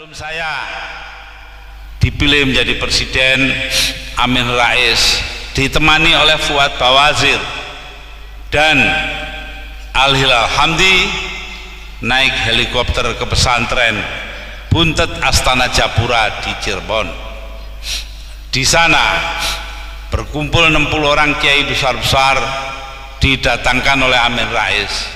sebelum saya dipilih menjadi presiden, Amin Rais ditemani oleh Fuad Bawazir dan Al Hilal Hamdi naik helikopter ke pesantren Buntet Astana Japura di Cirebon. Di sana berkumpul 60 orang kiai besar-besar didatangkan oleh Amin Rais,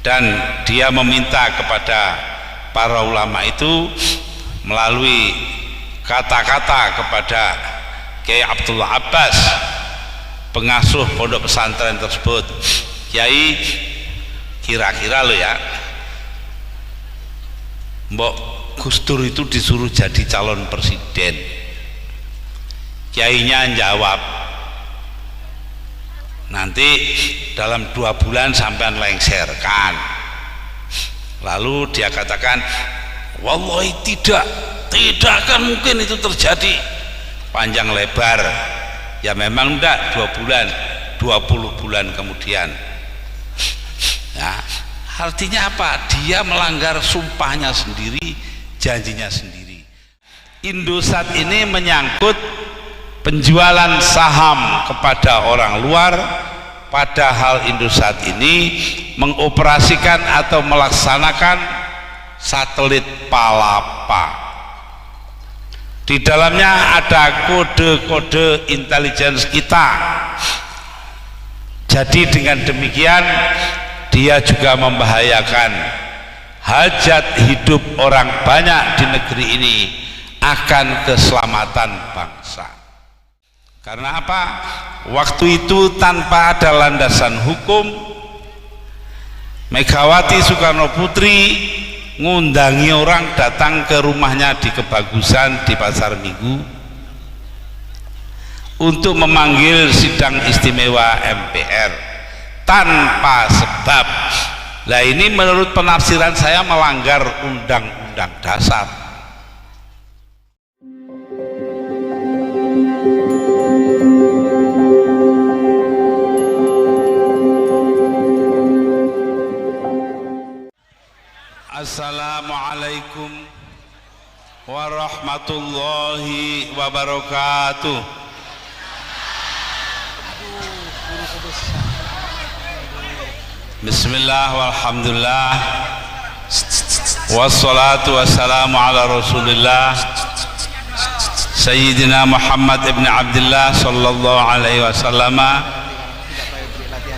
dan dia meminta kepada para ulama itu melalui kata-kata kepada Kiai Abdullah Abbas, pengasuh pondok pesantren tersebut, Kiai, kira-kira lo ya, Mbok Gus Dur itu disuruh jadi calon presiden. Kiainya jawab, nanti dalam 2 bulan sampean lengserkan. Lalu dia katakan, wallahi tidak akan mungkin itu terjadi. Panjang lebar, ya memang enggak 2 bulan, 20 bulan kemudian. Ya, artinya apa? Dia melanggar sumpahnya sendiri, janjinya sendiri. Indosat ini menyangkut penjualan saham kepada orang luar, padahal Indosat ini mengoperasikan atau melaksanakan satelit Palapa. Di dalamnya ada kode-kode intelijen kita. Jadi dengan demikian dia juga membahayakan hajat hidup orang banyak di negeri ini, akan keselamatan bangsa. Karena apa? Waktu itu tanpa ada landasan hukum, Megawati Soekarno Putri ngundangi orang datang ke rumahnya di Kebagusan di Pasar Minggu untuk memanggil sidang istimewa MPR tanpa sebab. Nah, ini menurut penafsiran saya melanggar Undang-Undang Dasar. Assalamualaikum warahmatullahi wabarakatuh. Bismillah walhamdulillah wassalatu wassalamu ala rasulillah Sayyidina Muhammad ibn Abdullah sallallahu alaihi wasallam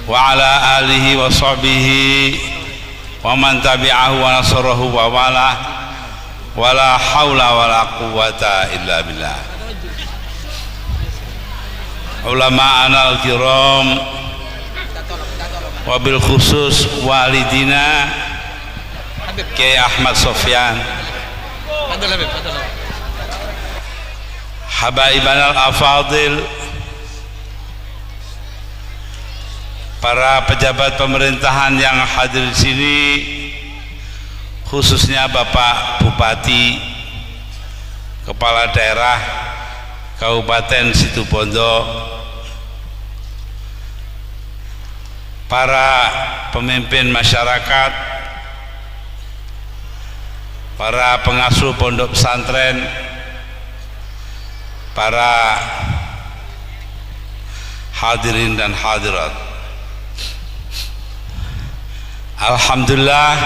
wa ala alihi wa sahbihi wa man tabi'ahu wa nasarahu wa wala wala hawla wala quwwata illa billah. Ulama'ana al-kiram wabil khusus walidina Kiai Ahmad Sofyan, habaiban al-afadil, para pejabat pemerintahan yang hadir di sini, khususnya Bapak Bupati, Kepala Daerah Kabupaten Situbondo, para pemimpin masyarakat, para pengasuh pondok pesantren, para hadirin dan hadirat. Alhamdulillah,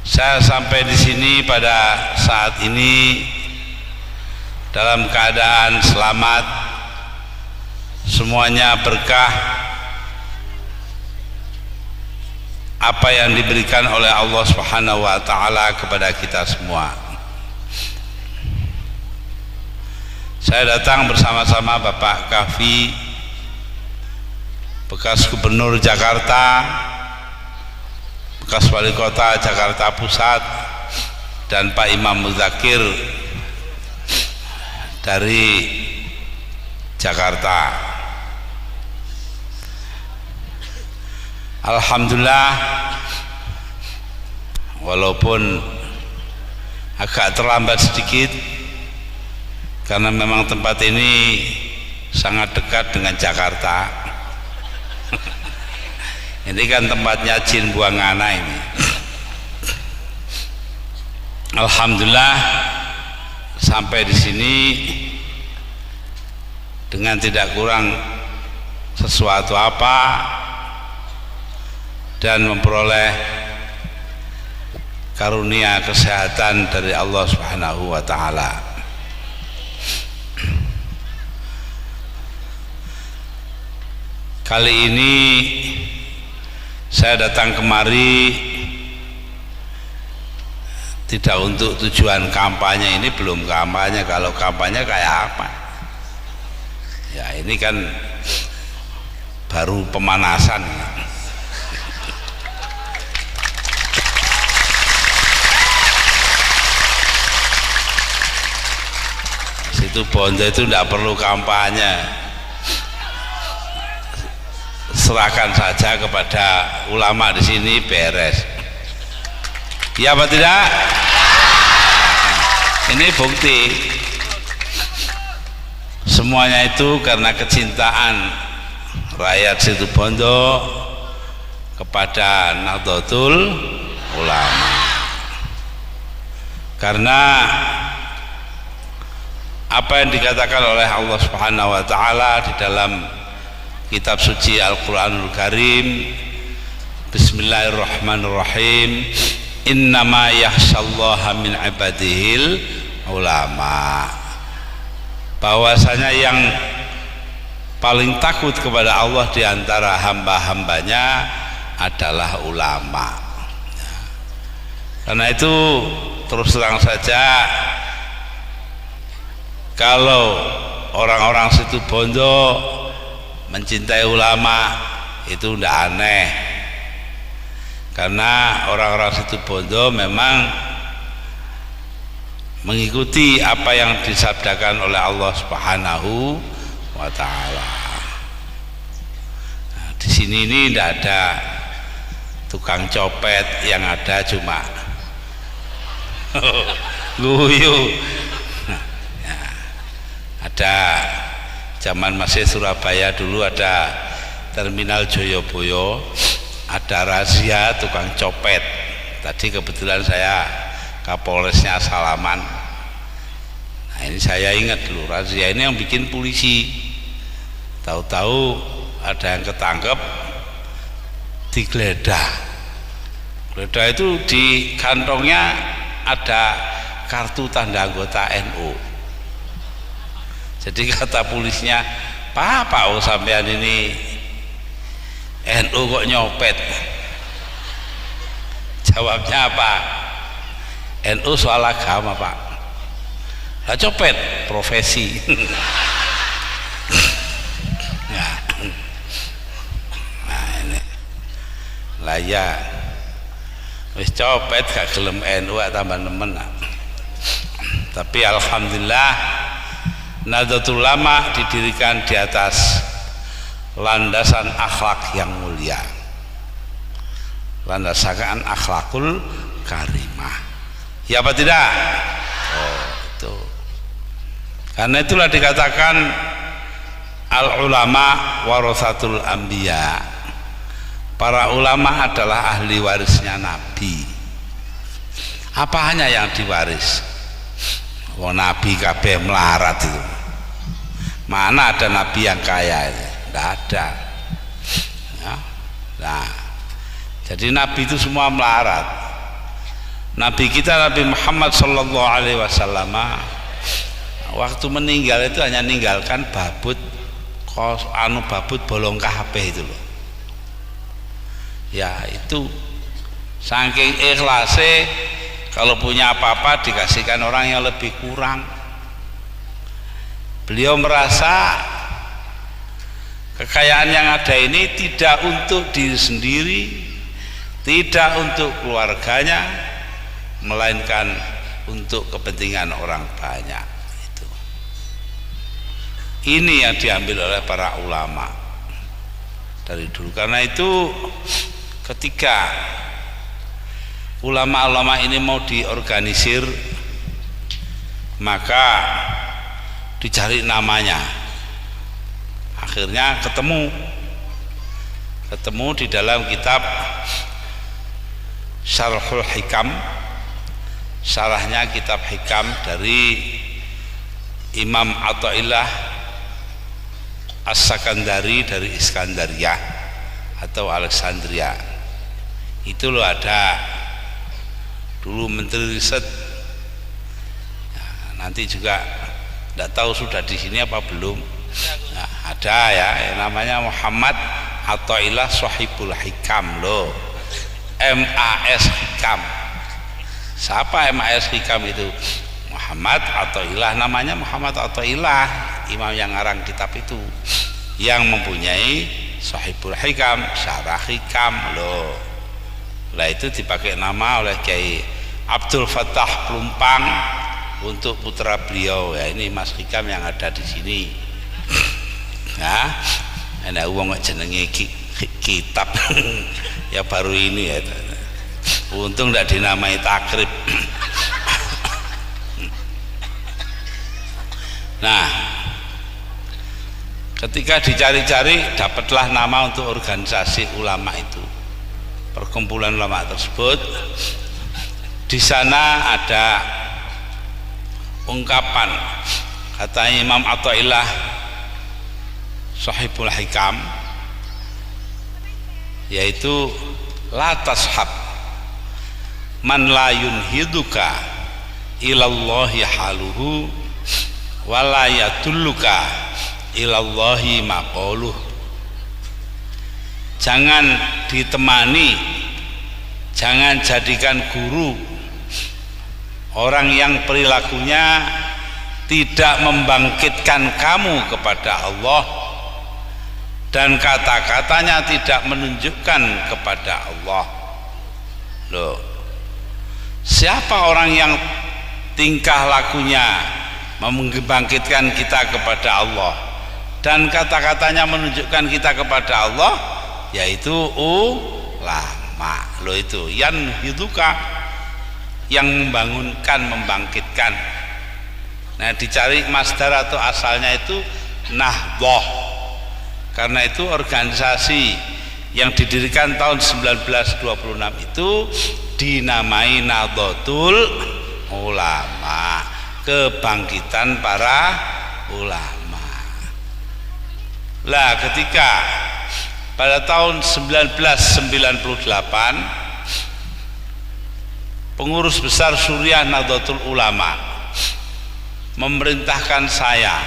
saya sampai di sini pada saat ini dalam keadaan selamat, semuanya berkah apa yang diberikan oleh Allah Subhanahu wa taala kepada kita semua. Saya datang bersama-sama Bapak Kafi, bekas Gubernur Jakarta, bekas Wali Kota Jakarta Pusat, dan Pak Imam Muzakir dari Jakarta. Alhamdulillah, walaupun agak terlambat sedikit karena memang tempat ini sangat dekat dengan Jakarta. Ini kan tempatnya jin buang anak ini. Alhamdulillah sampai di sini dengan tidak kurang sesuatu apa dan memperoleh karunia kesehatan dari Allah Subhanahu wa taala. Kali ini saya datang kemari tidak untuk tujuan kampanye, ini belum kampanye. Kalau kampanye kayak apa? Ya ini kan baru pemanasan. Situ Bondo itu tidak perlu kampanye. Serahkan saja kepada ulama di sini, beres. Ya apa tidak? Ini bukti semuanya itu karena kecintaan rakyat Situbondo kepada Nahdlatul Ulama. Karena apa yang dikatakan oleh Allah Subhanahu wa taala di dalam kitab suci Al-Qur'anul Karim, Bismillahirrahmanirrahim, innama yakhsyallaha min ibadihil ulama, bahwasanya yang paling takut kepada Allah di antara hamba-hambanya adalah ulama. Karena itu terus terang saja, kalau orang-orang Situbondo mencintai ulama itu tidak aneh, karena orang-orang Situbondo memang mengikuti apa yang disabdakan oleh Allah Subhanahu wa taala. Nah, di sini ini tidak ada tukang copet, yang ada cuma guyu. Ya, ada zaman masih Surabaya dulu ada terminal Joyoboyo, ada razia tukang copet. Tadi kebetulan saya Kapolresnya salaman. Nah ini saya ingat dulu, razia ini yang bikin polisi. Tahu-tahu ada yang ketangkep, digeledah. Geledah itu di kantongnya ada kartu tanda anggota NU. Jadi kata polisnya, Pak sampean ini NU kok nyopet? Jawabnya apa? NU soal agama Pak. Lah copet profesi. Nah ini lah ya wis copet gak gelem NU tambah nemen. Tapi alhamdulillah Nahdlatul Ulama didirikan di atas landasan akhlak yang mulia, landasan akhlakul karimah. Ya apa tidak? Oh itu. Karena itulah dikatakan al ulama warasatul anbiya. Para ulama adalah ahli warisnya Nabi. Apa hanya yang diwaris? Wong Nabi kabeh melarat itu. Mana ada Nabi yang kaya itu? Tidak ada. Ya. Nah, jadi Nabi itu semua melarat. Nabi kita Nabi Muhammad Sallallahu Alaihi Wasallam waktu meninggal itu hanya meninggalkan babut babut bolong kabeh itu loh. Ya itu saking ikhlasnya, kalau punya apa-apa dikasihkan orang yang lebih kurang. Beliau merasa kekayaan yang ada ini tidak untuk diri sendiri, tidak untuk keluarganya, melainkan untuk kepentingan orang banyak. Itu. Ini yang diambil oleh para ulama dari dulu. Karena itu ketika ulama-ulama ini mau diorganisir, maka dicari namanya. Akhirnya ketemu di dalam kitab Syarhul Hikam Syarahnya kitab Hikam dari Imam Athaillah As-Sakandari dari Iskandaria atau Alexandria. Itu loh ada dulu Menteri Riset. Nah, nanti juga tidak tahu sudah di sini apa belum. Nah, ada ya yang namanya Muhammad Athaillah Shahibul Hikam loh. MAS Hikam. Siapa MAS Hikam itu? Muhammad Athaillah, namanya Muhammad Athaillah, imam yang ngarang kitab itu, yang mempunyai Shahibul Hikam, Syarah Hikam loh. Lah itu dipakai nama oleh Kiai Abdul Fattah Plumpang untuk putra beliau. Ya ini Mas Hikam yang ada di sini. Nah, ada uang jenenge kitab ya baru ini ya. Untung tidak dinamai takrib. Nah, ketika dicari-cari dapatlah nama untuk organisasi ulama itu, perkumpulan ulama tersebut. Di sana ada ungkapan kata Imam Athaillah Shahibul Hikam, yaitu la tashab man la yunhiduka ilallahi haluhu wala yadulluka ilallahi maqaluh. Jangan ditemani, jangan jadikan guru orang yang perilakunya tidak membangkitkan kamu kepada Allah dan kata-katanya tidak menunjukkan kepada Allah. Loh, siapa orang yang tingkah lakunya membangkitkan kita kepada Allah dan kata-katanya menunjukkan kita kepada Allah? Yaitu ulama. Loh itu yan hiduka, yang membangunkan, membangkitkan. Nah, dicari masdar atau asalnya itu Nahdhah. Karena itu organisasi yang didirikan tahun 1926 itu dinamai Nahdlatul Ulama, kebangkitan para ulama. Lah ketika pada tahun 1998 pengurus besar Suriah Nahdlatul Ulama memerintahkan saya,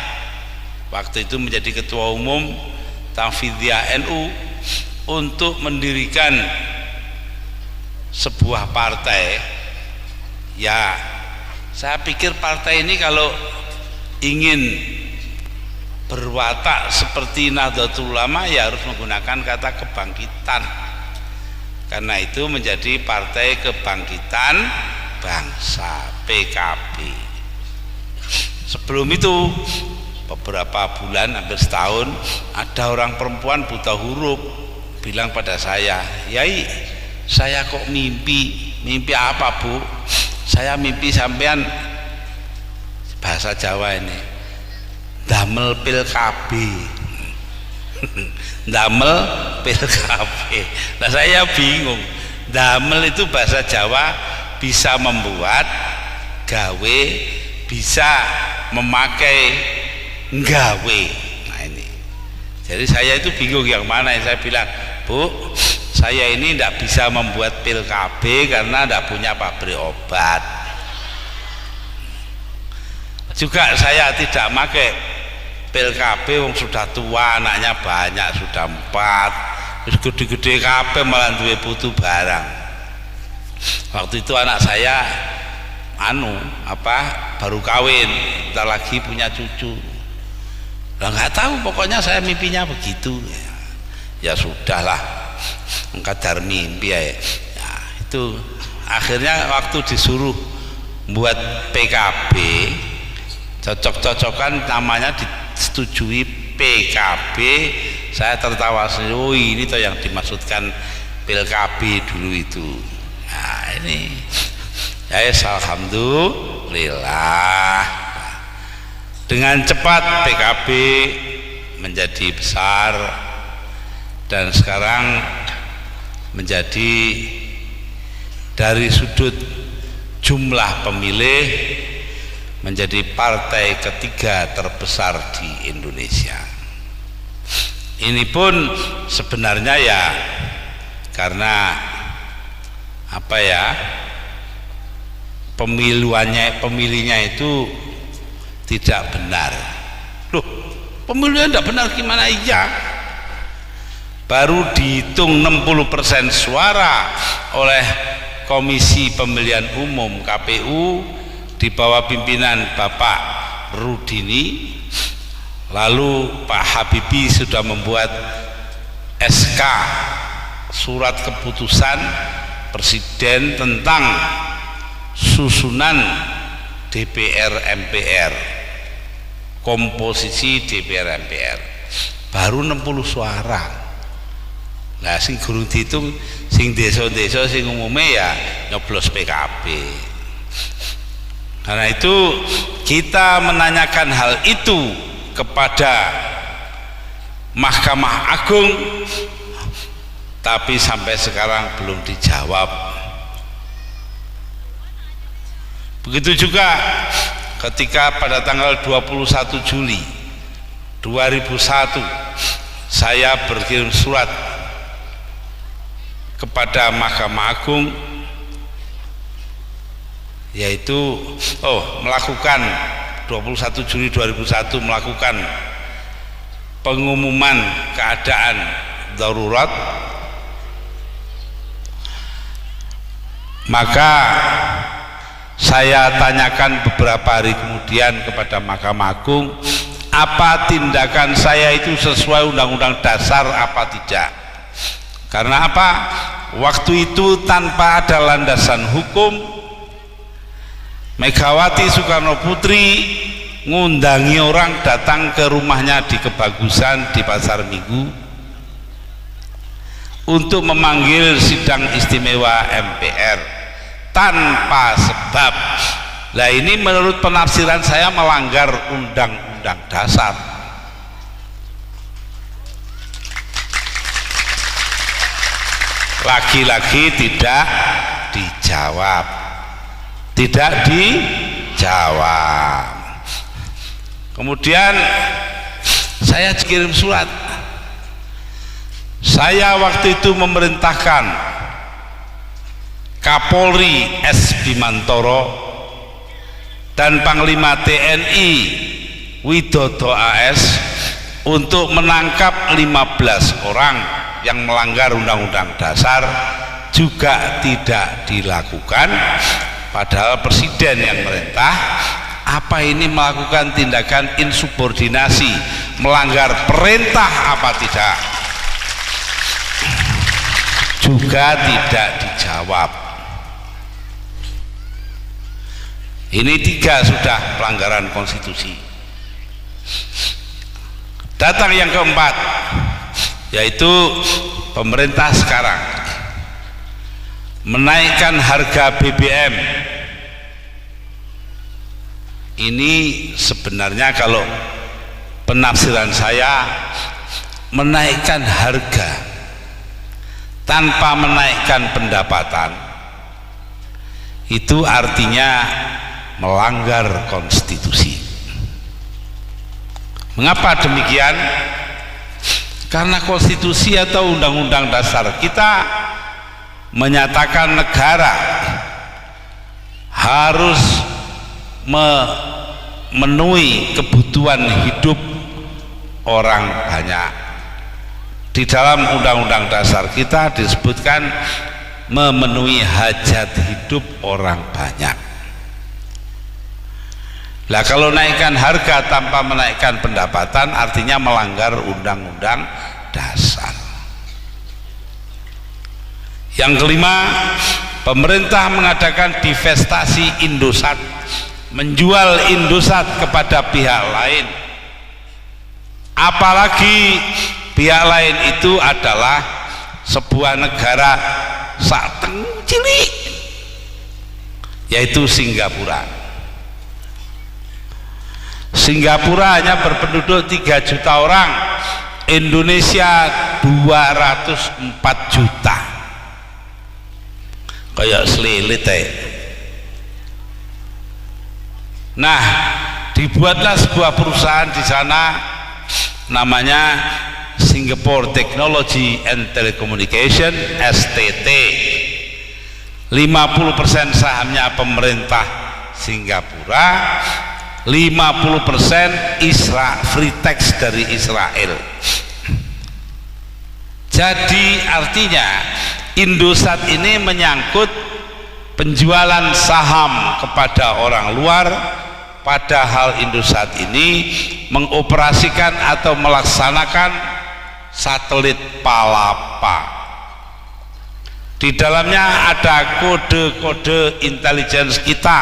waktu itu menjadi ketua umum Tanfidiyah NU, untuk mendirikan sebuah partai. Ya, saya pikir partai ini kalau ingin berwatak seperti Nahdlatul Ulama ya harus menggunakan kata kebangkitan. Karena itu menjadi Partai Kebangkitan Bangsa, PKB. Sebelum itu beberapa bulan, hampir setahun, ada orang perempuan buta huruf bilang pada saya, "Yai, saya kok mimpi." "Mimpi apa, Bu?" "Saya mimpi sampean," bahasa Jawa ini, "damel pil KB." Damel pil KB. Nah, saya bingung. Damel itu bahasa Jawa bisa membuat, gawe bisa memakai, nggawe. Nah ini, jadi saya itu bingung yang mana. Yang saya bilang, "Bu, saya ini tidak bisa membuat pil KB karena tidak punya pabrik obat. Juga saya tidak pakai pil KB, wong sudah tua, anaknya banyak, sudah 4, terus gede-gede KB malah duwe putu barang." Waktu itu anak saya baru kawin, bentar lagi punya cucu. Lah nggak tahu, pokoknya saya mimpinya begitu. Ya sudahlah, kadar mimpi ya. Nah, itu akhirnya waktu disuruh buat PKB, cocok-cocokan namanya disetujui PKB, saya tertawa sendiri. Oh, ini toh yang dimaksudkan pil KB dulu itu. Nah ini ya, alhamdulillah dengan cepat PKB menjadi besar dan sekarang menjadi dari sudut jumlah pemilih menjadi partai ketiga terbesar di Indonesia. Ini pun sebenarnya ya karena apa ya, pemilihnya itu tidak benar. Loh, pemilihnya tidak benar gimana? Iya, baru dihitung 60% suara oleh Komisi Pemilihan Umum KPU di bawah pimpinan Bapak Rudini. Lalu Pak Habibie sudah membuat SK, surat keputusan Presiden tentang susunan DPR MPR, komposisi DPR MPR, baru 60 suara. Nah, sing gurung dihitung, sing desa-desa sing umumnya ya nyoblos PKB. Karena itu kita menanyakan hal itu kepada Mahkamah Agung, tapi sampai sekarang belum dijawab. Begitu juga ketika pada tanggal 21 Juli 2001 saya berkirim surat kepada Mahkamah Agung, yaitu melakukan 21 Juli 2001 melakukan pengumuman keadaan darurat. Maka saya tanyakan beberapa hari kemudian kepada Mahkamah Agung, apa tindakan saya itu sesuai Undang-Undang Dasar apa tidak. Karena apa? Waktu itu tanpa ada landasan hukum, Megawati Soekarno Putri ngundangi orang datang ke rumahnya di Kebagusan di Pasar Minggu untuk memanggil sidang istimewa MPR tanpa sebab. Nah, ini menurut penafsiran saya melanggar Undang-Undang Dasar. Lagi-lagi tidak dijawab. Tidak dijawab. Kemudian saya kirim surat. Saya waktu itu memerintahkan Kapolri S. Bimantoro dan Panglima TNI Widodo AS untuk menangkap 15 orang yang melanggar Undang-Undang Dasar, juga tidak dilakukan. Padahal Presiden yang merintah. Apa ini melakukan tindakan insubordinasi, melanggar perintah apa tidak? Juga tidak dijawab. Ini 3 sudah pelanggaran konstitusi. Datang yang keempat, yaitu pemerintah sekarang menaikkan harga BBM. Ini sebenarnya kalau penafsiran saya, menaikkan harga tanpa menaikkan pendapatan itu artinya melanggar konstitusi. Mengapa demikian? Karena konstitusi atau Undang-Undang Dasar kita menyatakan negara harus memenuhi kebutuhan hidup orang banyak. Di dalam Undang-Undang Dasar kita disebutkan memenuhi hajat hidup orang banyak. Lah, kalau naikkan harga tanpa menaikkan pendapatan artinya melanggar Undang-Undang Dasar. Yang kelima, pemerintah mengadakan divestasi Indosat, menjual Indosat kepada pihak lain. Apalagi pihak lain itu adalah sebuah negara sateng cilik, yaitu Singapura. Singapura hanya berpenduduk 3 juta orang, Indonesia 204 juta. Kayak selilit Nah, dibuatlah sebuah perusahaan di sana namanya Singapore Technology and Telecommunication STT. 50% sahamnya pemerintah Singapura, 50% free tax dari Israel. Jadi artinya Indosat ini menyangkut penjualan saham kepada orang luar, padahal Indosat ini mengoperasikan atau melaksanakan satelit Palapa. Di dalamnya ada kode-kode intelijen kita.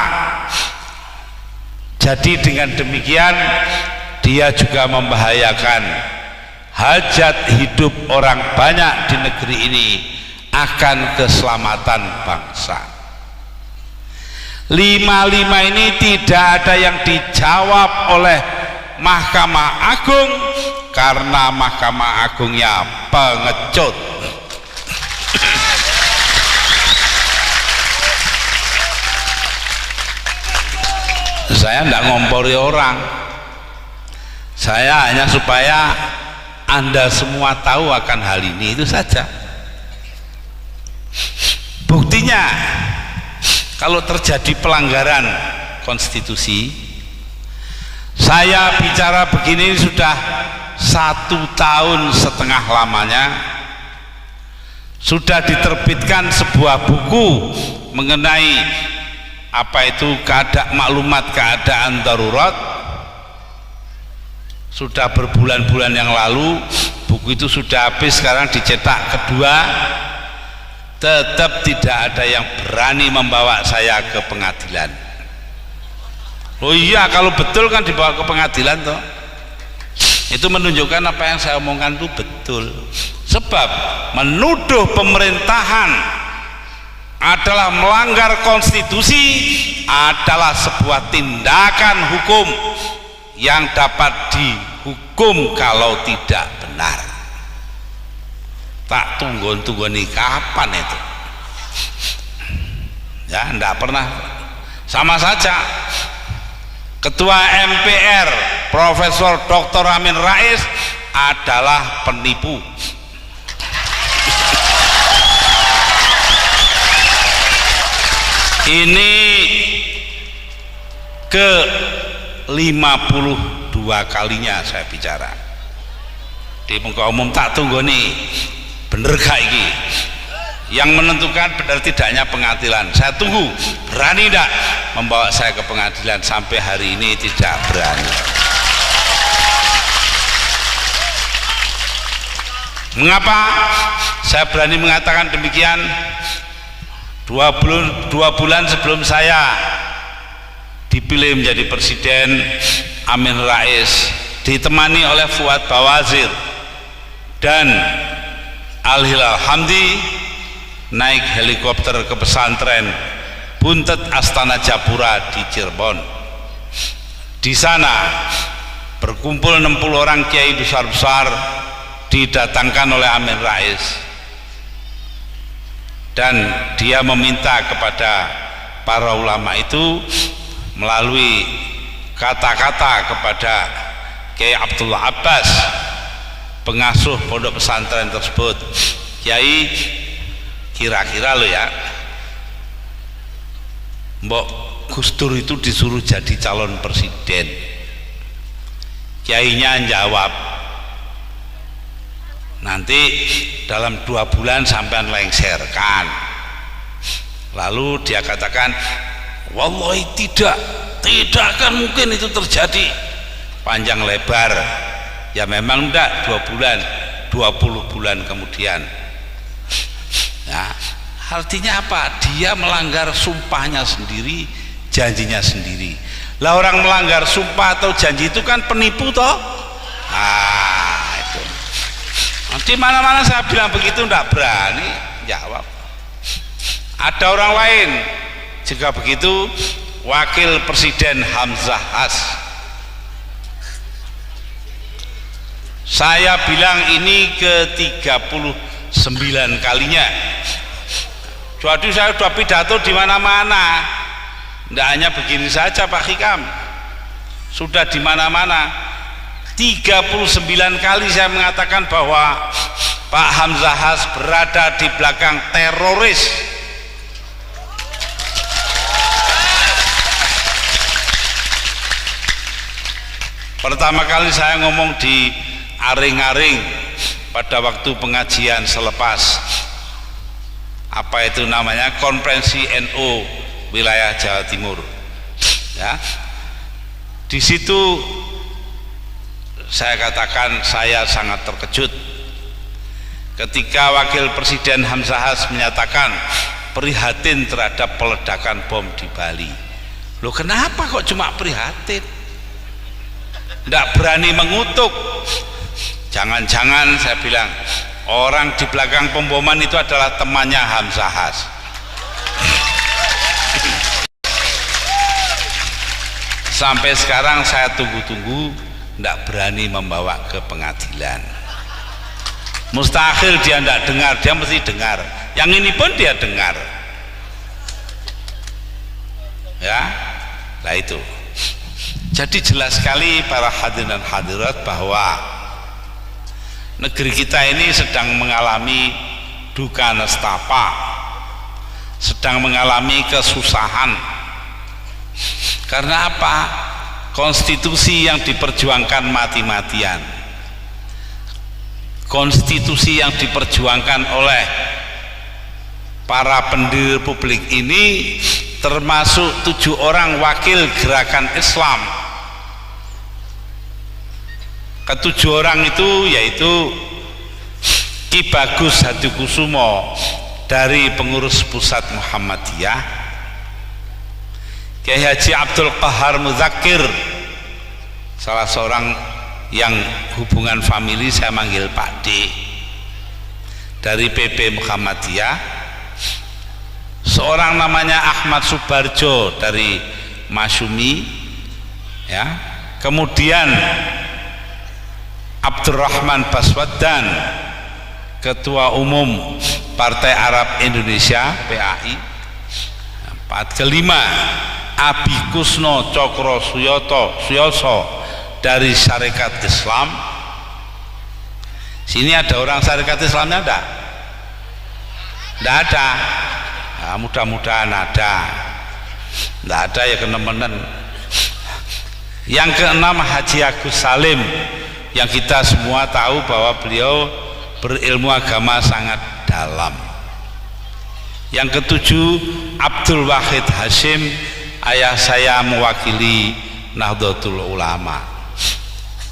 Jadi dengan demikian dia juga membahayakan hajat hidup orang banyak di negeri ini akan keselamatan bangsa. 55 ini tidak ada yang dijawab oleh Mahkamah Agung karena Mahkamah Agungnya pengecut. Saya tidak ngompori orang, saya hanya supaya Anda semua tahu akan hal ini, itu saja. Buktinya kalau terjadi pelanggaran konstitusi, saya bicara begini sudah 1,5 tahun lamanya, sudah diterbitkan sebuah buku mengenai apa itu maklumat keadaan darurat. Sudah berbulan-bulan yang lalu buku itu sudah habis, sekarang dicetak kedua. Tetap tidak ada yang berani membawa saya ke pengadilan. Oh iya, kalau betul kan dibawa ke pengadilan toh. Itu menunjukkan apa yang saya omongkan itu betul. Sebab menuduh pemerintahan adalah melanggar konstitusi adalah sebuah tindakan hukum yang dapat dihukum kalau tidak benar. Tak tunggu nih kapan itu? Ya, enggak pernah. Sama saja Ketua MPR Profesor Dr. Amin Rais adalah penipu. Ini ke 52 kalinya saya bicara di muka umum. Tak tunggu nih, bener gak ini? Yang menentukan benar tidaknya pengadilan. Saya tunggu, berani tidak membawa saya ke pengadilan? Sampai hari ini tidak berani. Mengapa saya berani mengatakan demikian? 2 bulan sebelum saya dipilih menjadi presiden, Amin Rais ditemani oleh Fuad Bawazir dan Al-Hilal Hamdi naik helikopter ke pesantren Buntet Astana Japura di Cirebon. Di sana berkumpul 60 orang kiai besar-besar didatangkan oleh Amin Rais, dan dia meminta kepada para ulama itu melalui kata-kata kepada Kiai Abdullah Abbas, pengasuh pondok pesantren tersebut, Kiai, kira-kira lo ya, Mbok Gus Dur itu disuruh jadi calon presiden. Kiainya jawab, nanti dalam 2 bulan sampean lengserkan. Lalu dia katakan, wallahi tidak akan mungkin itu terjadi. Panjang lebar, ya memang enggak 2 bulan, 20 bulan kemudian. Nah, artinya apa? Dia melanggar sumpahnya sendiri, janjinya sendiri. Lah orang melanggar sumpah atau janji itu kan penipu toh. Nah itu, di mana-mana saya bilang begitu enggak berani jawab. Ada orang lain juga begitu, Wakil Presiden Hamzah Has. Saya bilang ini ke-39 kalinya. Jadi saya sudah pidato di mana-mana. Tidak hanya begini saja Pak Hikam. sudah di mana-mana. 39 kali saya mengatakan bahwa Pak Hamzahas berada di belakang teroris. Pertama kali saya ngomong di Aring-Aring pada waktu pengajian selepas apa itu namanya konferensi NU wilayah Jawa Timur, ya. Di situ saya katakan saya sangat terkejut ketika Wakil Presiden Hamzahas menyatakan prihatin terhadap peledakan bom di Bali. Loh, kenapa kok cuma prihatin? Tidak berani mengutuk. Jangan-jangan saya bilang orang di belakang pemboman itu adalah temannya Hamzahas. Sampai sekarang saya tunggu-tunggu, tidak berani membawa ke pengadilan. Mustahil dia tidak dengar, dia mesti dengar. Yang ini pun dia dengar, ya. Nah itu. Jadi jelas sekali para hadirin dan hadirat bahwa negeri kita ini sedang mengalami duka nestapa, sedang mengalami kesusahan. Karena apa? Konstitusi yang diperjuangkan mati-matian, konstitusi yang diperjuangkan oleh para pendiri republik ini, termasuk 7 orang wakil gerakan Islam. Ke-7 orang itu yaitu Ki Bagus Hadikusumo dari pengurus pusat Muhammadiyah, Kiai Haji Abdul Qahar Muzakir, salah seorang yang hubungan famili saya manggil Pak D, dari PP Muhammadiyah, seorang namanya Ahmad Subarjo dari Masyumi, ya. Kemudian Abdurrahman Baswaddan, Ketua Umum Partai Arab Indonesia PAI. Kelima, Abi Kusno Cokro Suyoso dari Syarikat Islam. Sini ada orang Syarikat Islamnya enggak? Enggak ada. Nah, mudah-mudahan ada. Enggak ada ya kenemenen. Yang keenam, Haji Agus Salim, yang kita semua tahu bahwa beliau berilmu agama sangat dalam. Yang ketujuh, Abdul Wahid Hashim, ayah saya mewakili Nahdlatul Ulama.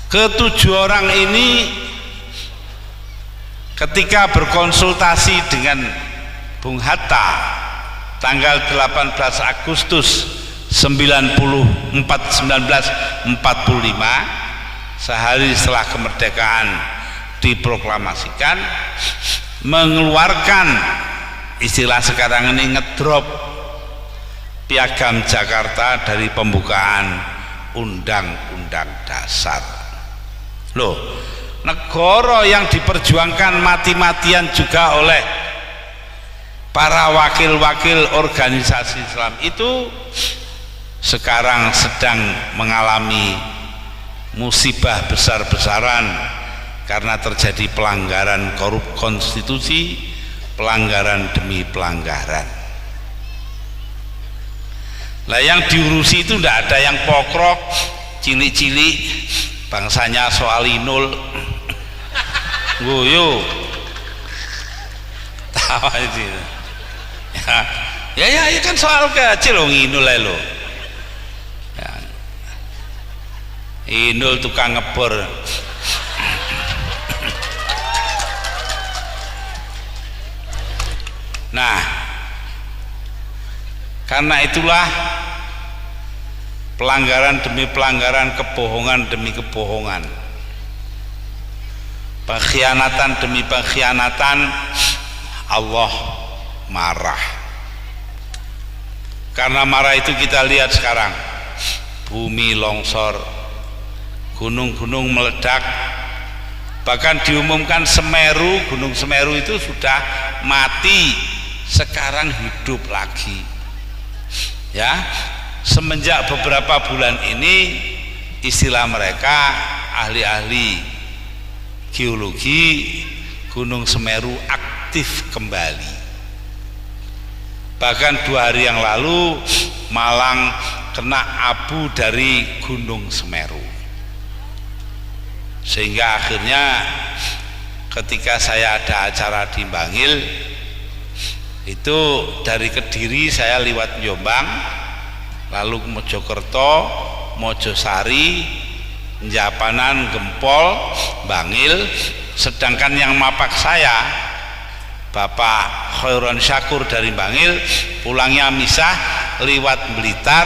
Ke-7 orang ini ketika berkonsultasi dengan Bung Hatta tanggal 18 Agustus 1945, sehari setelah kemerdekaan diproklamasikan, mengeluarkan istilah sekarang ini ngedrop piagam Jakarta dari pembukaan Undang-Undang Dasar. Loh, negara yang diperjuangkan mati-matian juga oleh para wakil-wakil organisasi Islam itu sekarang sedang mengalami musibah besar-besaran karena terjadi pelanggaran konstitusi, pelanggaran demi pelanggaran. Lah yang diurusi itu tidak ada yang pokrok, cilik-cilik, bangsanya soal inul, guyu, tawa itu. Ya kan soal kecil loh, inul aja loh. Ya. Inul tukang ngebor. Nah, karena itulah pelanggaran demi pelanggaran, kebohongan demi kebohongan, pengkhianatan demi pengkhianatan, Allah marah. Karena marah itu kita lihat sekarang bumi longsor, gunung-gunung meledak, bahkan diumumkan Semeru, Gunung Semeru itu sudah mati, sekarang hidup lagi. Ya, semenjak beberapa bulan ini istilah mereka ahli-ahli geologi, Gunung Semeru aktif kembali. Bahkan 2 hari yang lalu Malang kena abu dari Gunung Semeru, sehingga akhirnya ketika saya ada acara di Bangil itu dari Kediri saya liwat Jombang, lalu ke Mojokerto, Mojosari, Japanan, Gempol, Bangil, sedangkan yang mapak saya Bapak Khairon Syakur dari Bangil pulangnya misah liwat Blitar,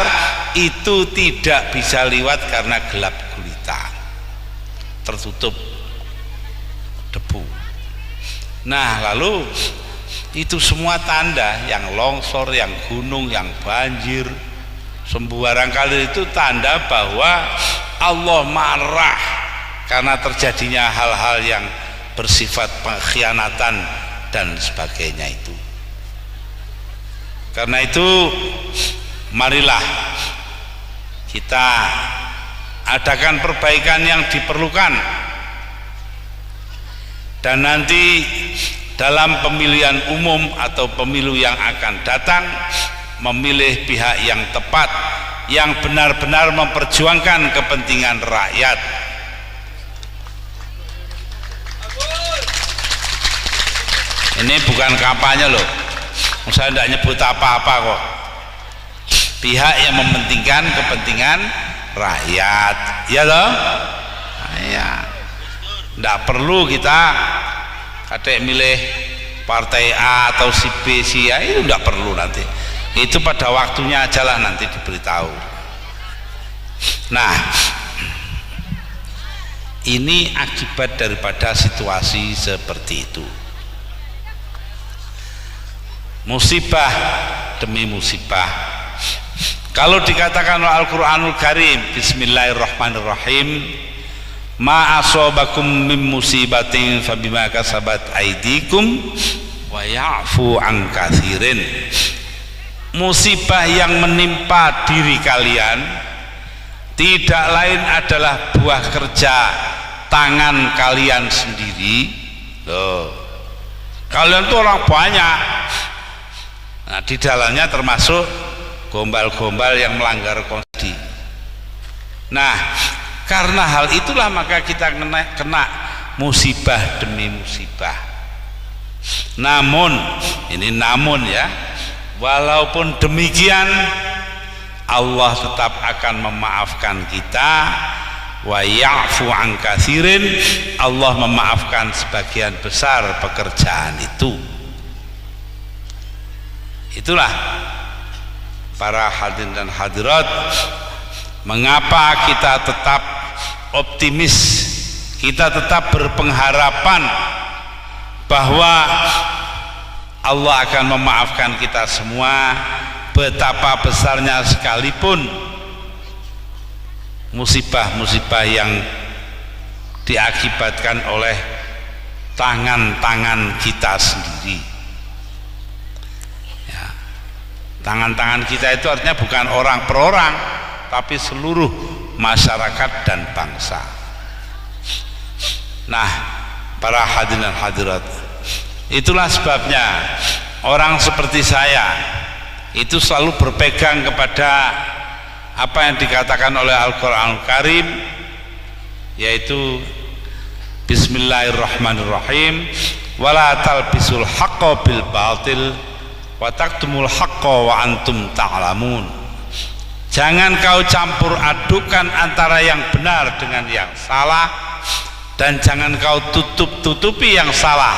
itu tidak bisa liwat karena gelap gulita, tertutup debu. Nah, lalu itu semua tanda, yang longsor, yang gunung, yang banjir, sembarang kali itu tanda bahwa Allah marah karena terjadinya hal-hal yang bersifat pengkhianatan dan sebagainya itu. Karena itu marilah kita adakan perbaikan yang diperlukan, dan nanti dalam pemilihan umum atau pemilu yang akan datang memilih pihak yang tepat, yang benar-benar memperjuangkan kepentingan rakyat. Ini bukan kampanye loh, saya tidak nyebut apa-apa kok. Pihak yang mementingkan kepentingan rakyat, ya loh. Ya, tidak perlu kita kadek milih partai A atau si B, si A, itu tidak perlu nanti. Itu pada waktunya aja lah nanti diberitahu. Nah, ini akibat daripada situasi seperti itu. Musibah demi musibah. Kalau dikatakan oleh Al-Quranul Karim, Bismillahirrahmanirrahim, ma asobakum min musibatin fabima kasabat aidikum wa ya'fu an katsirin. Musibah yang menimpa diri kalian tidak lain adalah buah kerja tangan kalian sendiri. Loh, kalian tuh orang banyak. Nah, di dalamnya termasuk gombal-gombal yang melanggar konstitusi. Nah, karena hal itulah maka kita kena musibah demi musibah. Namun, ini namun ya, walaupun demikian Allah tetap akan memaafkan kita. Wa ya'fu an katsirin, Allah memaafkan sebagian besar pekerjaan itu. Itulah para hadirin dan hadirat, mengapa kita tetap optimis, kita tetap berpengharapan bahwa Allah akan memaafkan kita semua, betapa besarnya sekalipun musibah-musibah yang diakibatkan oleh tangan-tangan kita sendiri. Tangan-tangan kita itu artinya bukan orang per orang, tapi seluruh masyarakat dan bangsa. Nah, para hadirin dan hadirat, itulah sebabnya orang seperti saya itu selalu berpegang kepada apa yang dikatakan oleh Al-Quranul Karim, yaitu Bismillahirrahmanirrahim, wala talbisul haqqa bil batil wa taktumul haqqa wa antum ta'lamun. Jangan kau campur adukan antara yang benar dengan yang salah, dan jangan kau tutup-tutupi yang salah.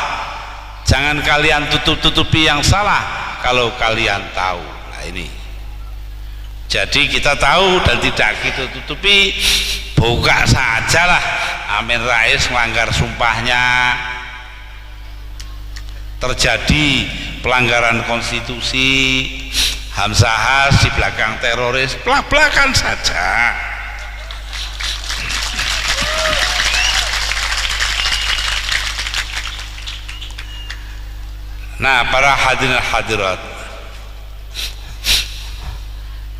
Jangan kalian tutup-tutupi yang salah kalau kalian tahu. Nah, ini jadi kita tahu dan tidak kita tutupi, buka sajalah. Amin Rais melanggar sumpahnya, terjadi pelanggaran konstitusi, Hamzahas di belakang teroris, belak-belakan saja. Nah, para hadirin hadirat,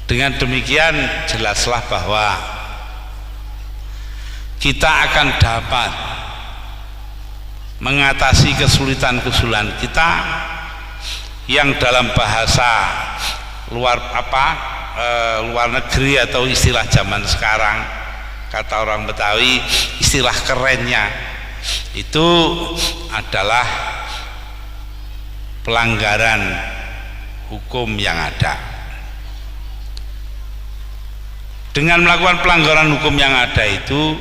dengan demikian jelaslah bahwa kita akan dapat mengatasi kesulitan-kesulitan kita yang dalam bahasa luar negeri atau istilah zaman sekarang, kata orang Betawi, istilah kerennya itu adalah pelanggaran hukum yang ada. Dengan melakukan pelanggaran hukum yang ada itu,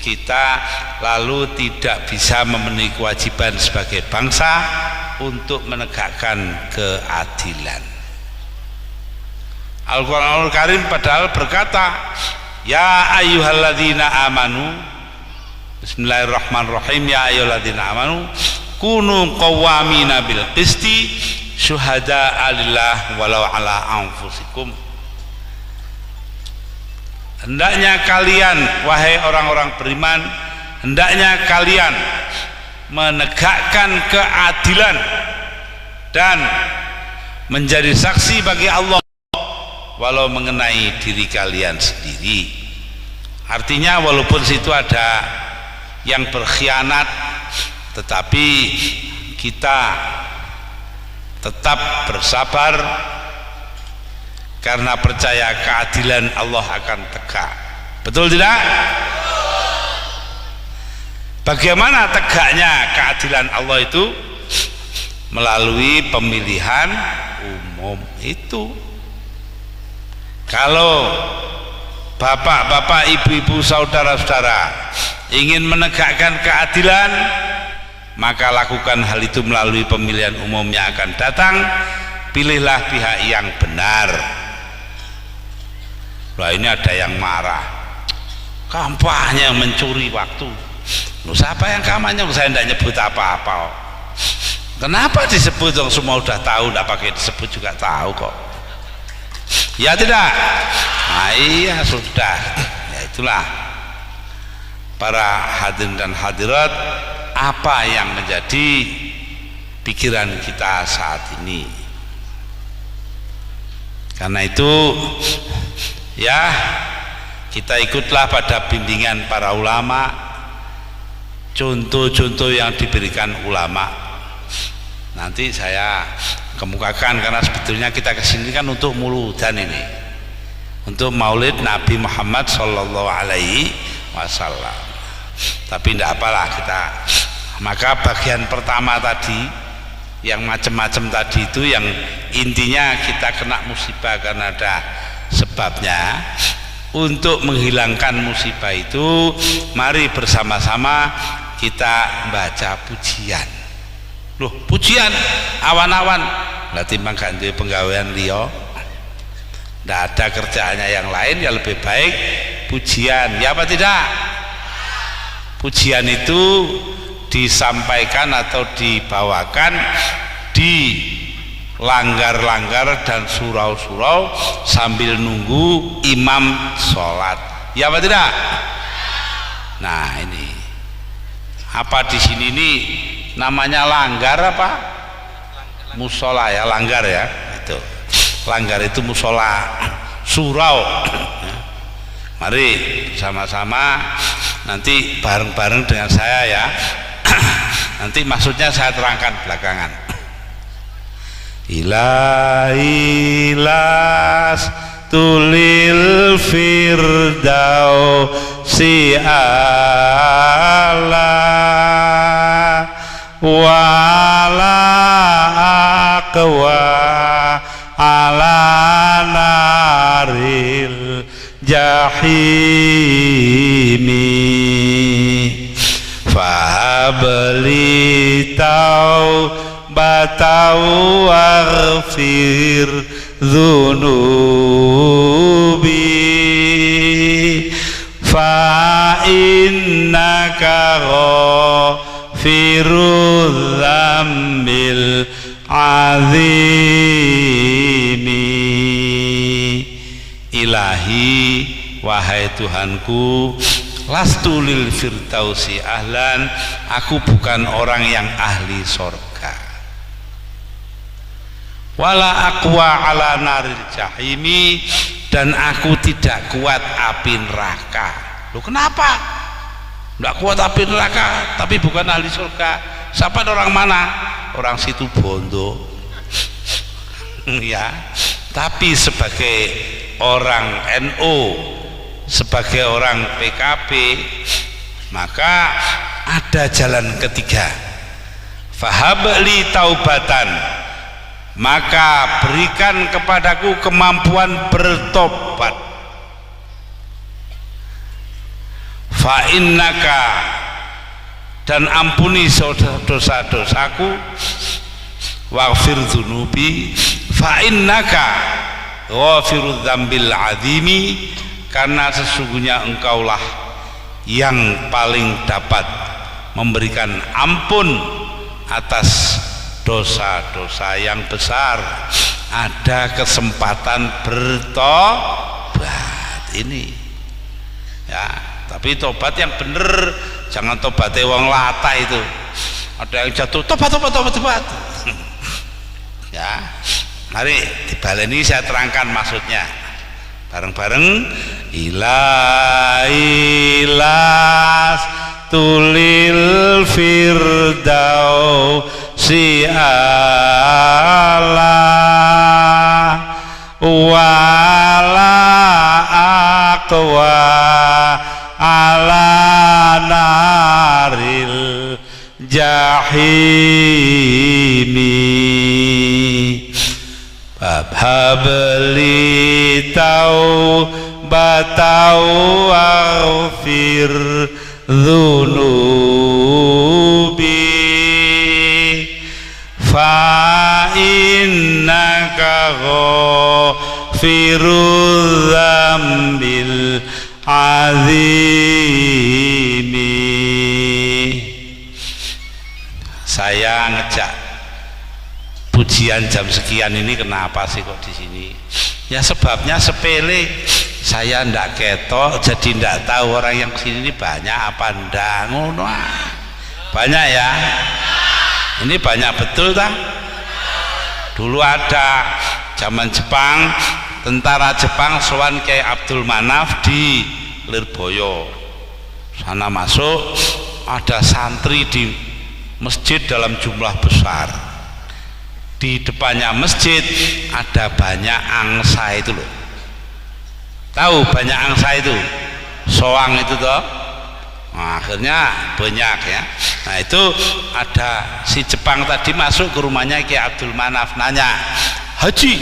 kita lalu tidak bisa memenuhi kewajiban sebagai bangsa untuk menegakkan keadilan. Al-Quranul Karim padahal berkata, ya ayyuhalladzina amanu, bismillahirrahmanirrahim, ya ayyuhalladzina amanu kunu qawwamina bil qisti syuhada'a lillah walau ala anfusikum. Hendaknya kalian, wahai orang-orang beriman, hendaknya kalian menegakkan keadilan dan menjadi saksi bagi Allah walau mengenai diri kalian sendiri. Artinya walaupun situ ada yang berkhianat, tetapi kita tetap bersabar karena percaya keadilan Allah akan tegak. Betul tidak? Bagaimana tegaknya keadilan Allah itu? Melalui pemilihan umum itu. Kalau bapak-bapak, ibu-ibu, saudara-saudara ingin menegakkan keadilan, maka lakukan hal itu melalui pemilihan umum yang akan datang. Pilihlah pihak yang benar. Lah ini ada yang marah, kampanye mencuri waktu. Loh, siapa yang kampanye? Saya tidak nyebut apa-apa. Kenapa disebut? Dong semua udah tahu, tidak pakai disebut juga tahu kok. Ya tidak? Nah, iya sudah. Ya itulah para hadirin dan hadirat, apa yang menjadi pikiran kita saat ini. Karena itu ya, kita ikutlah pada bimbingan para ulama, contoh-contoh yang diberikan ulama. Nanti saya kemukakan, karena sebetulnya kita kesini kan untuk muludan ini, untuk maulid Nabi Muhammad Sallallahu Alaihi Wasallam. Tapi tidak apalah kita. Maka bagian pertama tadi, yang macam-macam tadi itu, yang intinya kita kena musibah karena ada sebabnya. Untuk menghilangkan musibah itu, mari bersama-sama kita baca pujian. Loh, pujian awan-awan lah, timbang gak duwe penggawean liya, ndak ada kerjaannya yang lain, ya lebih baik pujian, ya apa tidak? Pujian itu disampaikan atau dibawakan di langgar-langgar dan surau-surau sambil nunggu imam sholat, ya apa tidak? Nah ini apa di sini ini namanya langgar apa? Musola ya, langgar ya, itu langgar itu musola, surau. Mari sama-sama nanti bareng-bareng dengan saya ya. Nanti maksudnya saya terangkan belakangan. Ilailas tulil firdausi ala wala aqwa ala naril jahimi fahabli batau waghfir dhunubi fa innaka ghafirudz dzambil azimi. Ilahi, wahai Tuhanku, lastu lil firdausi ahlan, aku bukan orang yang ahli sorga. Wala aqwa ala naril jahimi, dan aku tidak kuat api neraka. Loh kenapa? Tidak kuat api neraka, tapi bukan ahli surga. Siapa orang mana? Orang situ Bondo. Ya, tapi sebagai orang NU, sebagai orang PKB, maka ada jalan ketiga. Fahabli taubatan, maka berikan kepadaku kemampuan bertobat. Fa innaka, dan ampuni dosa-dosaku. Waghfir dzunubi fa innaka ghafirudz dzambil azimi, karena sesungguhnya engkaulah yang paling dapat memberikan ampun atas dosa-dosa yang besar. Ada kesempatan bertobat ini ya, tapi tobat yang bener, jangan tobatnya wong lata itu. Ada yang jatuh tobat ya, mari dibaleni, saya terangkan maksudnya bareng-bareng. Ilailas tulil firdausi ala wala aqwa ala naril jahimi. Habli taubatau waghfir dzunubi fa innaka ghafirudz dzambil azimi. Saya ngejak pujian jam sekian ini kenapa sih kok di sini? Ya sebabnya sepele, saya ndak ketok, jadi ndak tahu orang yang kesini ini banyak apa ndak, ngono. Banyak ya? Ini banyak betul tak? Dulu ada zaman Jepang, tentara Jepang sowan Kyai Abdul Manaf di Lirboyo. Sana masuk, ada santri di masjid dalam jumlah besar. Di depannya masjid ada banyak angsa itu loh. Tahu banyak angsa itu? Soang itu toh. Nah, akhirnya banyak ya. Nah itu ada si Jepang tadi masuk ke rumahnya Kyai Abdul Manaf, nanya, Haji,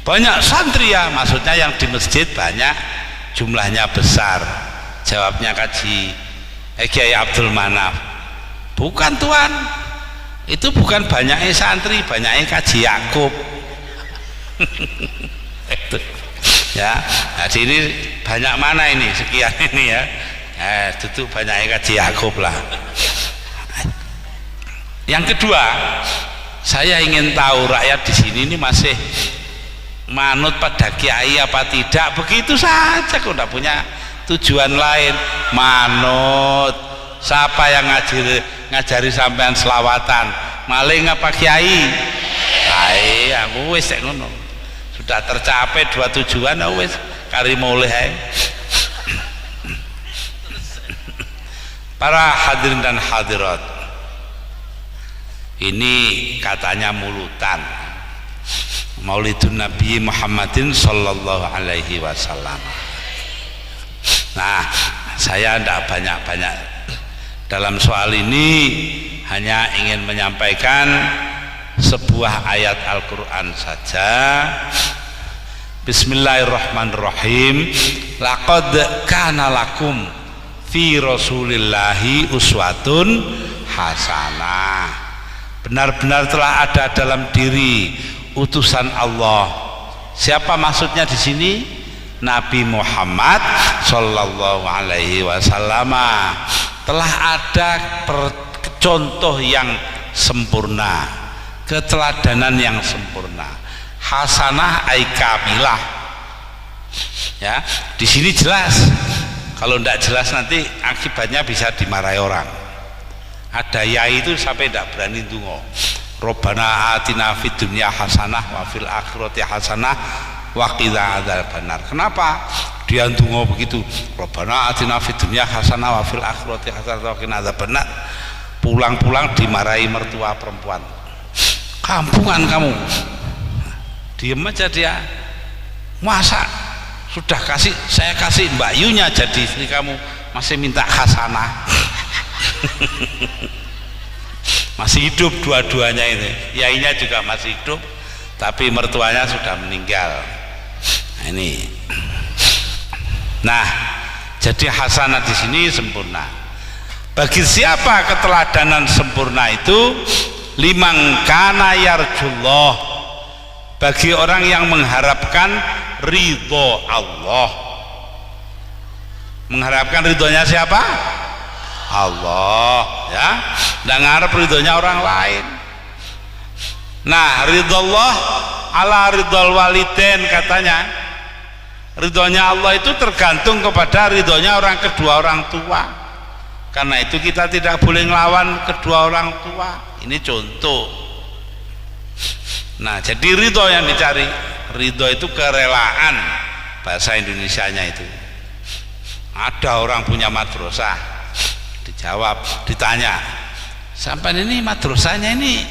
banyak santri ya? Maksudnya yang di masjid banyak, jumlahnya besar. Jawabnya Kyai Abdul Manaf, bukan tuan, itu bukan banyaknya santri, banyaknya Kaji Yakub. Itu ya, jadi ini banyak mana ini, sekian ini ya, itu banyaknya Kaji Yakub lah. Yang kedua, saya ingin tahu rakyat di sini ini masih manut pada kiai apa tidak, begitu saja, kok tidak punya tujuan lain. Manut siapa yang ngajari sampean selawatan, maling apa kiai? Aku wis ngono, sudah tercapai dua tujuan, wis kari mulih ae. Para hadirin dan hadirat, ini katanya mulutan Maulidun Nabi Muhammadin sallallahu alaihi wasallam. Nah, saya tidak banyak-banyak dalam soal ini, hanya ingin menyampaikan sebuah ayat Al-Quran saja. Bismillahirrahmanirrahim. Laqad kana lakum fi rasulillahi uswatun hasanah. Benar-benar telah ada dalam diri utusan Allah. Siapa maksudnya di sini? Nabi Muhammad sallallahu alaihi wasallam. Telah ada contoh yang sempurna, keteladanan yang sempurna. Hasanah ay kamilah. Ya, di sini jelas. Kalau tidak jelas nanti akibatnya bisa dimarahi orang. Ada yai itu sampai tidak berani dungo. Robbana atina fid dunya hasanah wa fil akhirati hasanah wa qina adzabannar. Kenapa? Di dia ndonga begitu, Rabbana atina fid dunya hasanah wa fil akhirati hasanah wa qina adzabannar. Pulang-pulang dimarahi mertua perempuan, kampungan kamu. Diem aja dia. Masa sudah saya kasih Mbak Yunya jadi istri kamu masih minta hasanah. Masih hidup dua-duanya ini, yainya juga masih hidup tapi mertuanya sudah meninggal. Nah, ini. Nah, jadi hasanah di sini sempurna. Bagi siapa keteladanan sempurna itu? Liman kana yarjullah, bagi orang yang mengharapkan ridho Allah. Mengharapkan ridhonya siapa? Allah, ya. Nggak ngarep ridhonya orang lain. Nah, ridho Allah ala ridhol walidain katanya. Ridhonya Allah itu tergantung kepada ridhonya kedua orang tua. Karena itu kita tidak boleh ngelawan kedua orang tua. Ini contoh. Nah, jadi ridho yang dicari. Ridho itu kerelaan, bahasa Indonesianya itu. Ada orang punya madrasah, dijawab, ditanya, sampai ini madrasahnya ini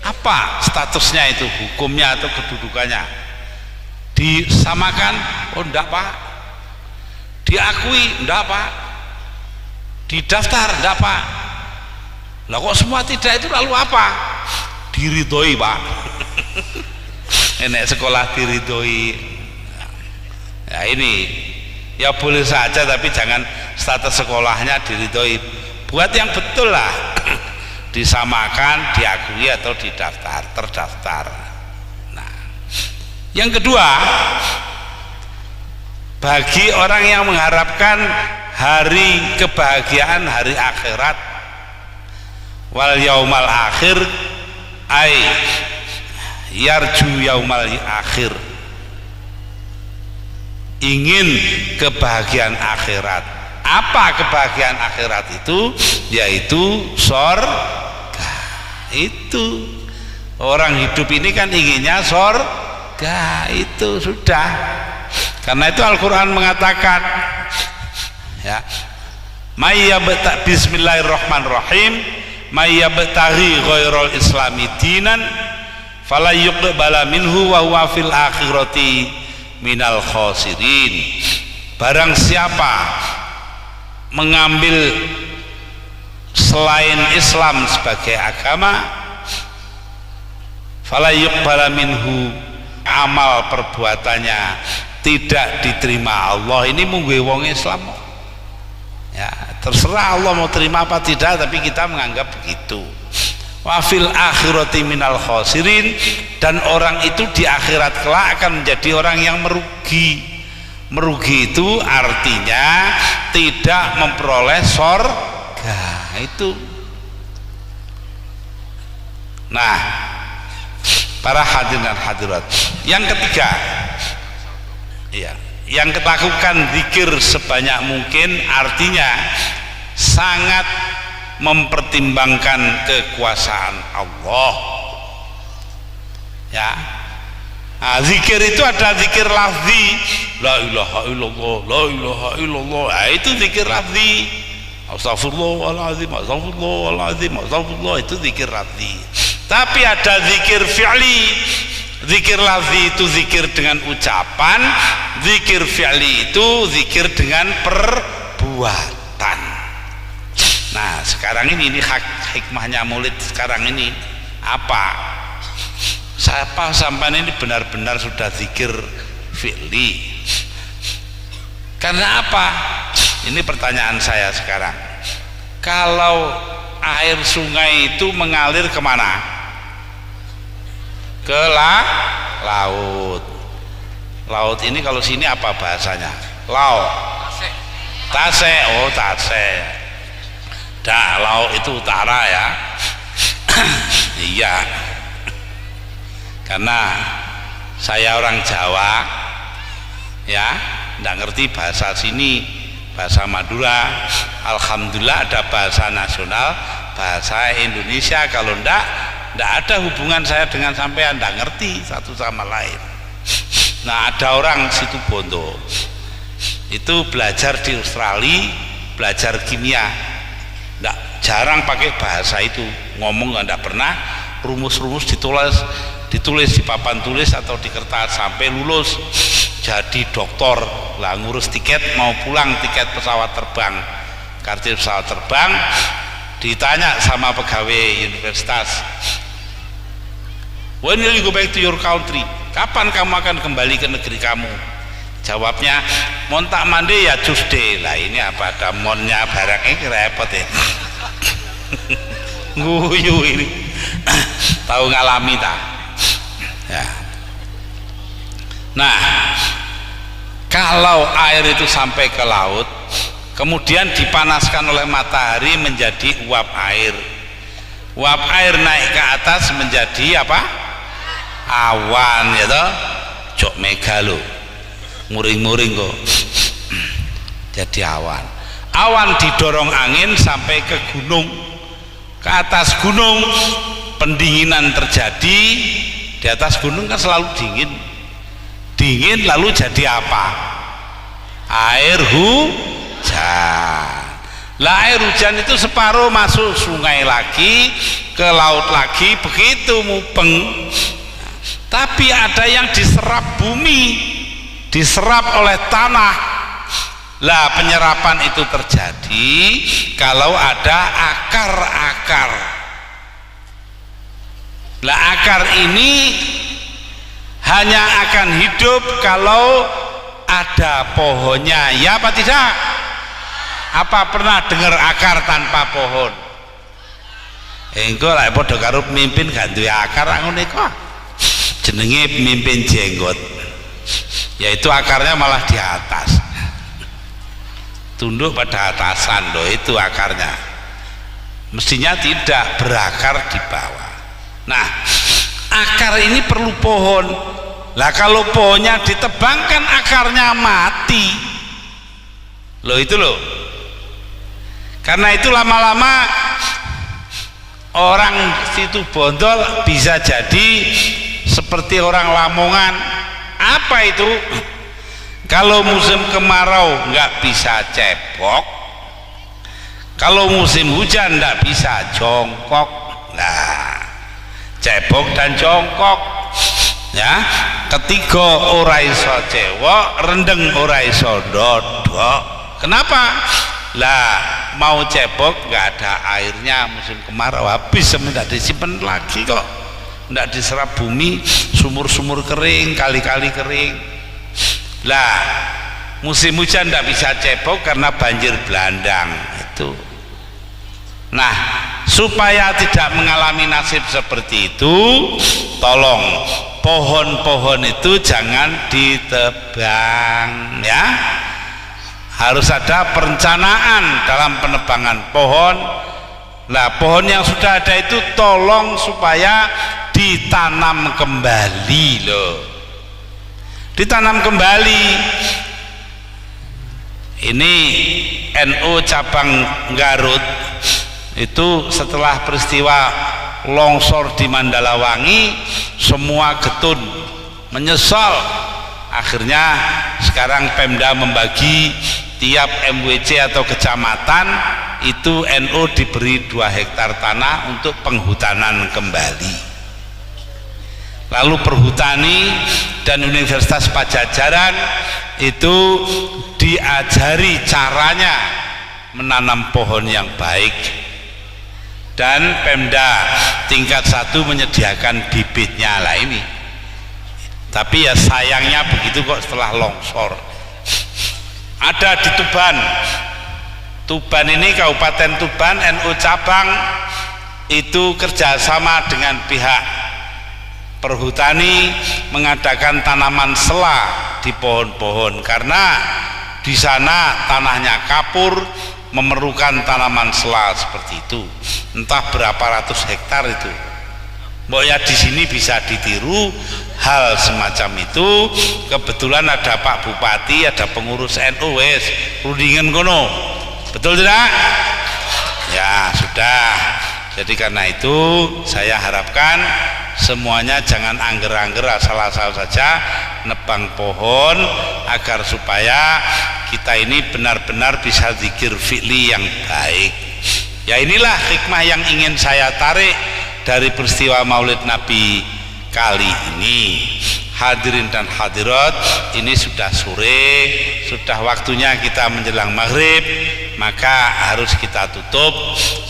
apa statusnya itu, hukumnya atau kedudukannya? Disamakan? Oh enggak Pak. Diakui? Enggak Pak. Didaftar? Enggak Pak. Lah kok semua tidak, itu lalu apa? Diridhoi Pak. Enek sekolah diridhoi. Ya ini ya boleh saja, tapi jangan status sekolahnya diridhoi. Buat yang betul lah. Disamakan, diakui atau didaftar, terdaftar. Nah, yang kedua, bagi orang yang mengharapkan hari kebahagiaan, hari akhirat, wal yaumal akhir, ay yarju yaumal akhir, ingin kebahagiaan akhirat. Apa kebahagiaan akhirat itu? Yaitu surga. Itu orang hidup ini kan inginnya surga, itu sudah. Karena itu Al-Quran mengatakan, ya, mayyabta bismillahirrahmanirrahim mayyabtaghi ghairal islami dinan fala yuqbala minhu wa huwa fil akhirati minal khasirin. Barang siapa mengambil selain Islam sebagai agama, fala yuqbala minhu, amal perbuatannya tidak diterima Allah. Ini munggu wong Islam, ya terserah Allah mau terima apa tidak, tapi kita menganggap begitu. Wa fil akhirati minal khasirin, dan orang itu di akhirat kelak akan menjadi orang yang merugi. Merugi itu artinya tidak memperoleh surga itu. Nah, para hadirin dan hadirat, yang ketiga, ya, yang melakukan zikir sebanyak mungkin artinya sangat mempertimbangkan kekuasaan Allah, ya. Nah, zikir itu ada zikir lafzi, la ilaha illallah, la ilaha illallah. Nah, itu zikir lafzi. Astagfirullahaladzim, astagfirullahaladzim, astagfirullah, itu zikir lafzi. Tapi ada zikir fi'li. Zikir lafzi itu zikir dengan ucapan, zikir fi'li itu zikir dengan perbuatan. Nah, sekarang ini hikmahnya maulid sekarang ini apa? Siapa sampai ini benar-benar sudah zikir fi'li? Karena apa? Ini pertanyaan saya sekarang. Kalau air sungai itu mengalir kemana? Ke laut. Laut ini kalau sini apa bahasanya? Laut. Tase. Oh, tase. Dah, laut itu utara ya. Iya. Karena saya orang Jawa, ya, nggak ngerti bahasa sini, bahasa Madura. Alhamdulillah ada bahasa nasional, bahasa Indonesia. Kalau nggak ada hubungan saya dengan sampean, nggak ngerti satu sama lain. Nah, ada orang situ Bondo, itu belajar di Australia, belajar kimia, nggak jarang pakai bahasa itu, ngomong nggak pernah, rumus-rumus ditulis di papan tulis atau di kertas sampai lulus jadi doktor. Lah ngurus tiket mau pulang, tiket pesawat terbang, kartu pesawat terbang, ditanya sama pegawai universitas, when will you go back to your country, kapan kamu akan kembali ke negeri kamu? Jawabnya, montak mandi ya Tuesday. Lah ini apa ada monnya barang ini repot ya. Nguyu ini. Tahu ngalami tak? Ya. Nah, kalau air itu sampai ke laut, kemudian dipanaskan oleh matahari menjadi uap air. Uap air naik ke atas menjadi apa? Awan, ya toh? Jok megalo. Muring-muring kok. Jadi awan. Awan didorong angin sampai ke gunung. Ke atas gunung pendinginan terjadi. Di atas gunung kan selalu dingin. Dingin lalu jadi apa? Air hujan. Lah air hujan itu separuh masuk sungai lagi, ke laut lagi, begitu mupeng. Tapi ada yang diserap bumi, diserap oleh tanah. Lah penyerapan itu terjadi kalau ada akar-akar. Lah akar ini hanya akan hidup kalau ada pohonnya, ya apa tidak? Apa pernah dengar akar tanpa pohon? Engko lek padha karo pemimpin gak duwe akar ngene kok. Jenenge pemimpin jenggot. Yaitu akarnya malah di atas, tunduk pada atasan loh, itu akarnya. Mestinya tidak berakar di bawah. Nah, akar ini perlu pohon. Lah kalau pohonnya ditebang kan akarnya mati loh, itu loh. Karena itu lama-lama orang situ Bondol bisa jadi seperti orang Lamongan. Apa itu? Kalau musim kemarau nggak bisa cebok, kalau musim hujan nggak bisa jongkok. Nah, cebok dan jongkok, ya. Ketiga ora iso cewok, rendeng ora iso dodok. Kenapa? Lah mau cebok nggak ada airnya, musim kemarau habis, tidak disimpan lagi kok, tidak diserap bumi, sumur-sumur kering, kali-kali kering. Lah musim hujan tidak bisa cebok karena banjir Belandang itu. Nah, supaya tidak mengalami nasib seperti itu, tolong pohon-pohon itu jangan ditebang, ya. Harus ada perencanaan dalam penebangan pohon. Nah, pohon yang sudah ada itu tolong supaya ditanam kembali loh, ditanam kembali. Ini NU cabang Garut itu setelah peristiwa longsor di Mandalawangi, semua getun menyesal. Akhirnya sekarang Pemda membagi tiap MWC atau kecamatan itu NU diberi 2 hektar tanah untuk penghutanan kembali. Lalu Perhutani dan Universitas Pajajaran itu diajari caranya menanam pohon yang baik, dan Pemda tingkat 1 menyediakan bibitnya lah ini. Tapi ya sayangnya begitu kok, setelah longsor. Ada di Tuban. Tuban ini Kabupaten Tuban, NU cabang itu kerjasama dengan pihak Perhutani mengadakan tanaman sela di pohon-pohon, karena di sana tanahnya kapur, memerlukan tanaman sela seperti itu. Entah berapa ratus hektar itu. Pokoknya di sini bisa ditiru hal semacam itu. Kebetulan ada Pak Bupati, ada pengurus NU, wes rundingan kono, betul tidak? Ya sudah. Jadi karena itu saya harapkan semuanya jangan angger-angger asal-asal saja nebang pohon, agar supaya kita ini benar-benar bisa zikir fi'li yang baik. Ya inilah hikmah yang ingin saya tarik dari peristiwa Maulid Nabi kali ini. Hadirin dan hadirat, ini sudah sore, sudah waktunya kita menjelang maghrib, maka harus kita tutup.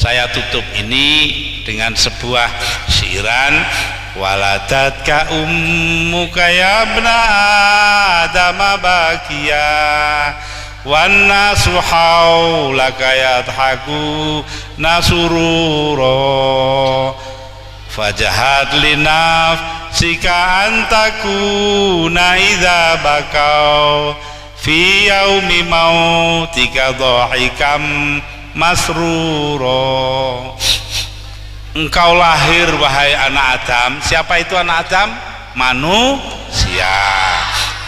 Saya tutup ini dengan sebuah syairan, waladatka ummuka ya ibna adam bakiya wan nasu haulaka yadhaku nasurura fajahat linafsika antakuna idza bakau fi yaumi mautika dhahikam masrura. Engkau lahir wahai anak Adam. Siapa itu anak Adam? Manusia.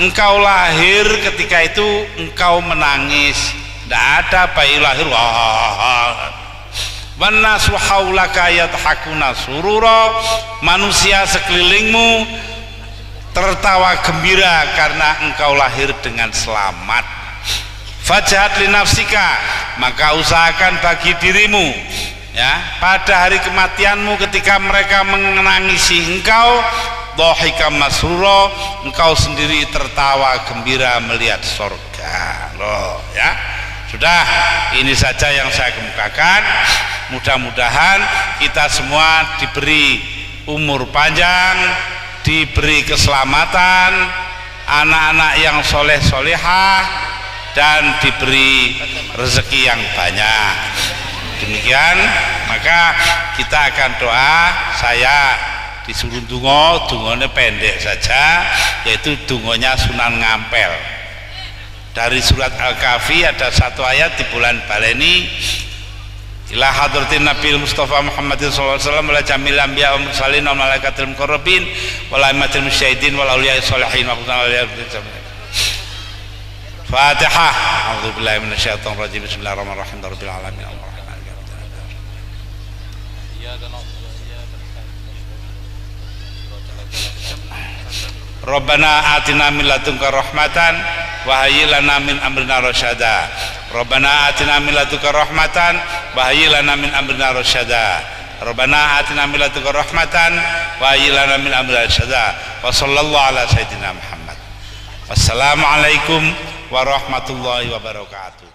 Engkau lahir, ketika itu engkau menangis, tidak ada bayi lahir wannasu haulaka yadhakuna surura, manusia sekelilingmu tertawa gembira karena engkau lahir dengan selamat. Fajahat linafsika, maka usahakan bagi dirimu, ya, pada hari kematianmu ketika mereka menangisi engkau, dhahika masrura, engkau sendiri tertawa gembira melihat surga. Loh, ya. Sudah, ini saja yang saya kemukakan. Mudah-mudahan kita semua diberi umur panjang, diberi keselamatan, anak-anak yang soleh solehah, dan diberi rezeki yang banyak. Demikian, maka kita akan doa. Saya disuruh dungonya pendek saja, yaitu dungonya Sunan Ngampel. Dari surat Al-Kahfi ada satu ayat di bulan Baleni, ila hadratin Nabi Mustafa Muhammadin sallallahu alaihi wasallam wa jamil anbiya wa mursalin wa malaikatil muqarrabin wa laimatil musyahidin wal auliya sholihin wa qulna Fatihah. A'udzubillahi minasyaitonir rajim. Bismillahirrahmanirrahim. Rabbil alamin. Rabbana atina min ladunka rahmatan wa hayyi lana min amrina rasyada. Rabbana atina min ladunka rahmatan wa hayyi lana min amrina rasyada. Rabbana atina min ladunka rahmatan wa hayyi lana min amrina rasyada. Wa sallallahu ala sayyidina Muhammad. Wassalamualaikum warahmatullahi wabarakatuh.